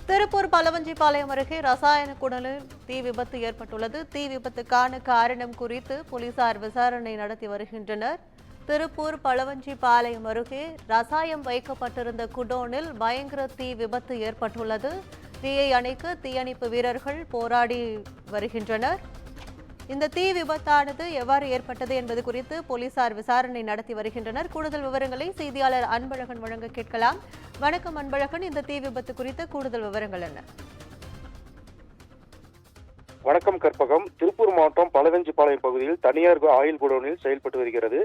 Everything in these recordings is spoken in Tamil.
திருப்பூர் பலவஞ்சிபாளையம் அருகே ரசாயன குழலில் தீ விபத்து ஏற்பட்டுள்ளது. தீ விபத்துக்கான காரணம் குறித்து போலீசார் விசாரணை நடத்தி வருகின்றனர். திருப்பூர் பலவஞ்சிபாளையம் அருகே ரசாயம் வைக்கப்பட்டிருந்த குடோனில் பயங்கர தீ விபத்து ஏற்பட்டுள்ளது. தீயை அணைக்க தீயணைப்பு வீரர்கள் போராடி வருகின்றனர். இந்த தீ விபத்தானது எவ்வாறு ஏற்பட்டது என்பது குறித்து போலீசார் விசாரணை நடத்தி வருகின்றனர். கூடுதல் விவரங்களை செய்தியாளர் அன்பழகன் வழங்க கேட்கலாம். வணக்கம் அன்பழகன், இந்த தீ விபத்து குறித்த கூடுதல் விவரங்கள் என்ன? வணக்கம் கற்பகம். திருப்பூர் மாவட்டம் பலவஞ்சிபாளையம் பகுதியில் தனியார் ஆயில் குடோனில் செயல்பட்டு வருகிறது.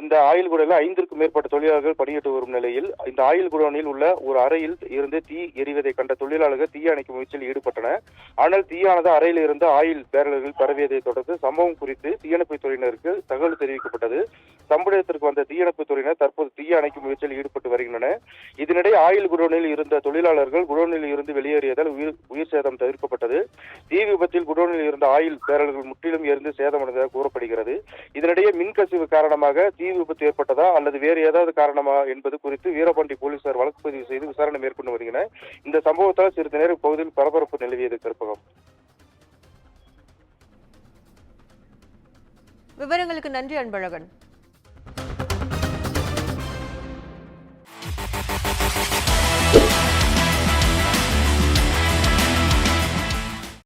இந்த ஆயில் குடோனில் 5க்கும் மேற்பட்ட தொழிலாளர்கள் பணியிட்டு வரும் நிலையில் இந்த ஆயில் குடோனில் உள்ள ஒரு அறையில் இருந்து தீ எரிவதை கண்ட தொழிலாளர்கள் தீ அணைக்கும் முயற்சியில் ஈடுபட்டனர். ஆனால் தீயானது அறையில் இருந்து ஆயில் பேரல்கள் பரவியதை தொடர்ந்து சம்பவம் குறித்து தீயணைப்பு துறையினருக்கு தகவல் தெரிவிக்கப்பட்டது. சம்பவத்திற்கு வந்த தீயணைப்பு துறையினர் தற்போது தீ அணைக்கும் முயற்சியில் ஈடுபட்டு வருகின்றனர். இதனிடையே ஆயில் குடோனில் இருந்த தொழிலாளர்கள் குடோனில் இருந்து வெளியேறியதால் உயிர் சேதம் தவிர்க்கப்பட்டது. தீ விபத்தில் குடோனில் இருந்த ஆயில் பேரல்கள் முற்றிலும் எரிந்து சேதமடைந்ததாக கூறப்படுகிறது. இதனிடையே மின்கசிவு காரணமாக தீ விபத்து ஏற்பட்டதா அல்லது வேறு ஏதாவது காரணமா என்பது குறித்து வீரபாண்டி போலீசார் வழக்கு பதிவு செய்து விசாரணை மேற்கொண்டு வருகின்றனர். இந்த சம்பவத்தால் சிறிது நேரம் பகுதியில் பரபரப்பு நிலவியது. கற்பகம், விவரங்களுக்கு நன்றி அன்பழகன்.